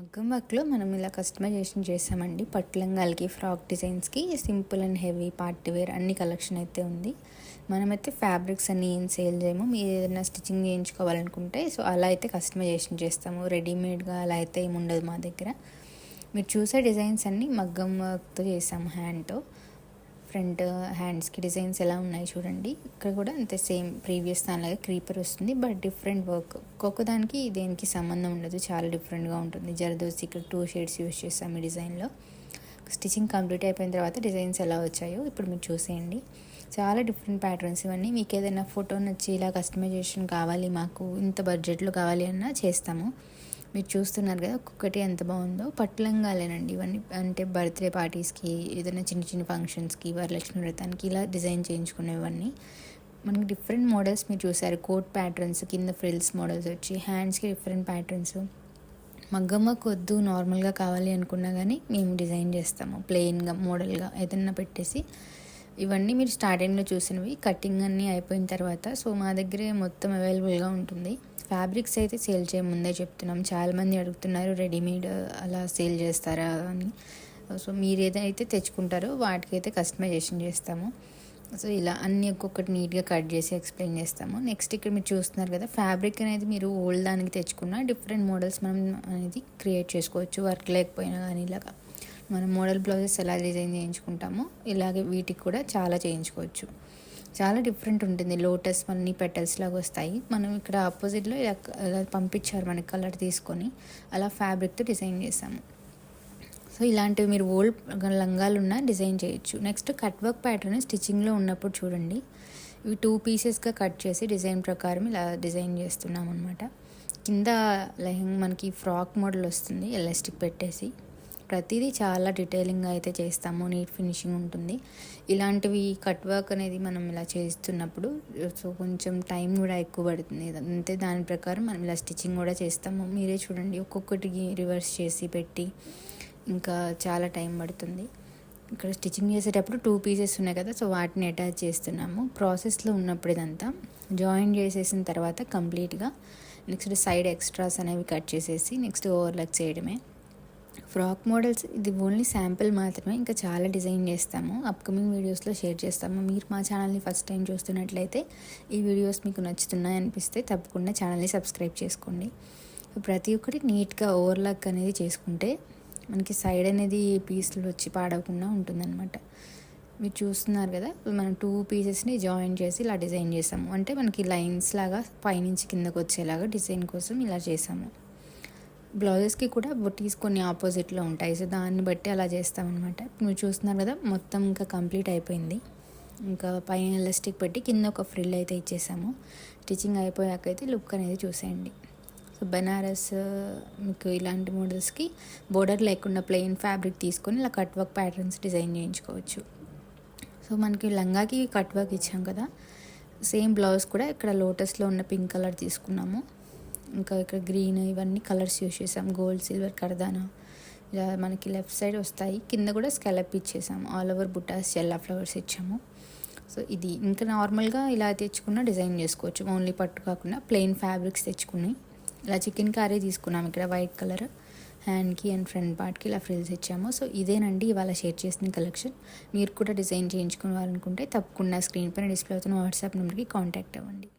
మగ్గం వర్క్లో మనం ఇలా కస్టమైజేషన్ చేసామండి. పట్టు లంగాలకి, ఫ్రాక్ డిజైన్స్కి simple and heavy party wear అన్ని కలెక్షన్ అయితే ఉంది. మనమైతే ఫ్యాబ్రిక్స్ అన్ని ఏం సేల్ చేయము. మీరు ఏదైనా స్టిచ్చింగ్ చేయించుకోవాలనుకుంటే సో అలా అయితే కస్టమైజేషన్ చేస్తాము. రెడీమేడ్గా అలా అయితే ఏమి ఉండదు మా దగ్గర. మీరు చూసే డిజైన్స్ అన్నీ మగ్గం వర్క్తో చేసాము. హ్యాండ్తో ఫ్రంట్ హ్యాండ్స్కి డిజైన్స్ ఎలా ఉన్నాయి చూడండి. ఇక్కడ కూడా అంతే సేమ్ ప్రీవియస్ దానిలాగా క్రీపర్ వస్తుంది, బట్ డిఫరెంట్ వర్క్. ఒక్కొక్క దానికి దేనికి సంబంధం ఉండదు, చాలా డిఫరెంట్గా ఉంటుంది. జరదోసి ఇక్కడ 2 షేడ్స్ యూస్ చేస్తాం ఈ డిజైన్లో. స్టిచ్చింగ్ కంప్లీట్ అయిపోయిన తర్వాత డిజైన్స్ ఎలా వచ్చాయో ఇప్పుడు మీరు చూసేయండి. చాలా డిఫరెంట్ ప్యాటర్న్స్ ఇవన్నీ. మీకు ఏదైనా ఫోటో నచ్చి ఇలా కస్టమైజేషన్ కావాలి, మాకు ఇంత బడ్జెట్లో కావాలి అన్నా చేస్తాము. మీరు చూస్తున్నారు కదా ఒక్కొక్కటి ఎంత బాగుందో. పట్టు లంగాలేనండి ఇవన్నీ. అంటే బర్త్డే పార్టీస్కి, ఏదైనా చిన్న చిన్న ఫంక్షన్స్కి, వరలక్ష్మి వ్రతానికి ఇలా డిజైన్ చేయించుకునేవన్నీ. మనకి డిఫరెంట్ మోడల్స్ మీరు చూసారు. కోట్ ప్యాటర్న్స్, కింద ఫ్రిల్స్ మోడల్స్ వచ్చి, హ్యాండ్స్కి డిఫరెంట్ ప్యాటర్న్స్. మగ్గమ్మ కొద్దు నార్మల్గా కావాలి అనుకున్నా కానీ మేము డిజైన్ చేస్తాము. ప్లెయిన్గా మోడల్గా ఏదన్నా పెట్టేసి. ఇవన్నీ మీరు స్టార్టింగ్లో చూసినవి. కటింగ్ అన్నీ అయిపోయిన తర్వాత సో మా దగ్గరే మొత్తం అవైలబుల్గా ఉంటుంది. ఫ్యాబ్రిక్స్ అయితే సేల్ చేయముందే చెప్తున్నాం. చాలామంది అడుగుతున్నారు రెడీమేడ్ అలా సేల్ చేస్తారా అని. సో మీరు ఏదైతే తెచ్చుకుంటారో వాటికైతే కస్టమైజేషన్ చేస్తాము. సో ఇలా అన్నీ ఒక్కొక్కటి నీట్గా కట్ చేసి ఎక్స్ప్లెయిన్ చేస్తాము. నెక్స్ట్ ఇక్కడ మీరు చూస్తున్నారు కదా, ఫ్యాబ్రిక్ అనేది మీరు ఓల్డ్ దానికి తెచ్చుకున్న డిఫరెంట్ మోడల్స్ మనం అనేది క్రియేట్ చేసుకోవచ్చు. వర్క్ లేకపోయినా కానీ ఇలాగా మనం మోడల్ బ్లౌజెస్ ఎలా డిజైన్ చేయించుకుంటామో ఇలాగే వీటికి కూడా చాలా చేయించుకోవచ్చు. చాలా డిఫరెంట్ ఉంటుంది. లోటస్ అన్ని పెటల్స్ లాగా వస్తాయి. మనం ఇక్కడ ఆపోజిట్లో ఇలా పంపించారు మనకి కలర్ తీసుకొని, అలా ఫ్యాబ్రిక్తో డిజైన్ చేసాము. సో ఇలాంటివి మీరు ఓల్డ్ లంగాలు ఉన్న డిజైన్ చేయొచ్చు. నెక్స్ట్ కట్ వర్క్ ప్యాటర్న్ స్టిచ్చింగ్లో ఉన్నప్పుడు చూడండి. ఇవి 2 పీసెస్గా కట్ చేసి డిజైన్ ప్రకారం ఇలా డిజైన్ చేస్తున్నాం అనమాట. కింద మనకి ఫ్రాక్ మోడల్ వస్తుంది ఎలాస్టిక్ పెట్టేసి. ప్రతిదీ చాలా డీటెయిలింగ్గా అయితే చేస్తాము. నీట్ ఫినిషింగ్ ఉంటుంది. ఇలాంటివి కట్ వర్క్ అనేది మనం ఇలా చేస్తున్నప్పుడు సో కొంచెం టైం కూడా ఎక్కువ పడుతుంది. అంతే దాని ప్రకారం మనం ఇలా స్టిచ్చింగ్ కూడా చేస్తాము. మీరే చూడండి ఒక్కొక్కటికి రివర్స్ చేసి పెట్టి ఇంకా చాలా టైం పడుతుంది. ఇక్కడ స్టిచ్చింగ్ చేసేటప్పుడు 2 పీసెస్ ఉన్నాయి కదా, సో వాటిని అటాచ్ చేస్తున్నాము. ప్రాసెస్లో ఉన్నప్పుడు ఇదంతా జాయిన్ చేసేసిన తర్వాత కంప్లీట్గా నెక్స్ట్ సైడ్ ఎక్స్ట్రాస్ అనేవి కట్ చేసేసి నెక్స్ట్ ఓవర్లాక్ చేయడమే. ఫ్రాక్ మోడల్స్ ఇది ఓన్లీ శాంపిల్ మాత్రమే. ఇంకా చాలా డిజైన్ చేస్తాము. అప్కమింగ్ వీడియోస్లో షేర్ చేస్తాము. మీరు మా ఛానల్ని ఫస్ట్ టైం చూస్తున్నట్లయితే ఈ వీడియోస్ మీకు నచ్చుతున్నాయి అనిపిస్తే తప్పకుండా ఛానల్ని సబ్స్క్రైబ్ చేసుకోండి. ప్రతి ఒక్కటి నీట్గా ఓవర్లాక్ అనేది చేసుకుంటే మనకి సైడ్ అనేది పీస్లు వచ్చి పాడవకుండా ఉంటుందన్నమాట. మీరు చూస్తున్నారు కదా, మనం 2 పీసెస్ని జాయిన్ చేసి ఇలా డిజైన్ చేసాము. అంటే మనకి లైన్స్ లాగా పైనుంచి కిందకు వచ్చేలాగా డిజైన్ కోసం ఇలా చేసాము. బ్లౌజెస్కి కూడా బొటీస్ కొన్ని ఆపోజిట్లో ఉంటాయి, సో దాన్ని బట్టి అలా చేస్తామన్నమాట. మీరు చూస్తున్నారు కదా మొత్తం ఇంకా కంప్లీట్ అయిపోయింది. ఇంకా పైన ఎలాస్టిక్ పెట్టి కింద ఒక ఫ్రిల్ అయితే ఇచ్చేసాము. స్టిచ్చింగ్ అయిపోయాకైతే లుక్ అనేది చూసేయండి. సో బెనారస్ మీకు ఇలాంటి మోడల్స్కి బోర్డర్ లేకుండా ప్లెయిన్ ఫ్యాబ్రిక్ తీసుకొని ఇలా కట్ వర్క్ ప్యాటర్న్స్ డిజైన్ చేయించుకోవచ్చు. సో మనకి లంగాకి కట్ వర్క్ ఇచ్చాం కదా, సేమ్ బ్లౌజ్ కూడా ఇక్కడ లోటస్లో ఉన్న పింక్ కలర్ తీసుకున్నాము. ఇంకా ఇక్కడ గ్రీన్ ఇవన్నీ కలర్స్ యూస్ చేసాం. గోల్డ్, సిల్వర్, కర్దానా ఇలా మనకి లెఫ్ట్ సైడ్ వస్తాయి. కింద కూడా స్కెలప్ ఇచ్చేసాము. ఆల్ ఓవర్ బుటాస్, ఎల్లా ఫ్లవర్స్ ఇచ్చాము. సో ఇది ఇంకా నార్మల్గా ఇలా తెచ్చుకున్న డిజైన్ చేసుకోవచ్చు. ఓన్లీ పట్టు కాకుండా ప్లెయిన్ ఫ్యాబ్రిక్స్ తెచ్చుకుని ఇలా చికెన్ కర్రీ తీసుకున్నాము. ఇక్కడ వైట్ కలర్ హ్యాండ్కి అండ్ ఫ్రంట్ పార్ట్కి ఇలా ఫ్రిల్స్ ఇచ్చాము. సో ఇదేనండి ఇవాళ షేర్ చేసిన కలెక్షన్. మీరు కూడా డిజైన్ చేయించుకోవాలనుకుంటే తప్పకుండా స్క్రీన్ పైన డిస్ప్లే అవుతున్న వాట్సాప్ నెంబర్కి కాంటాక్ట్ అవ్వండి.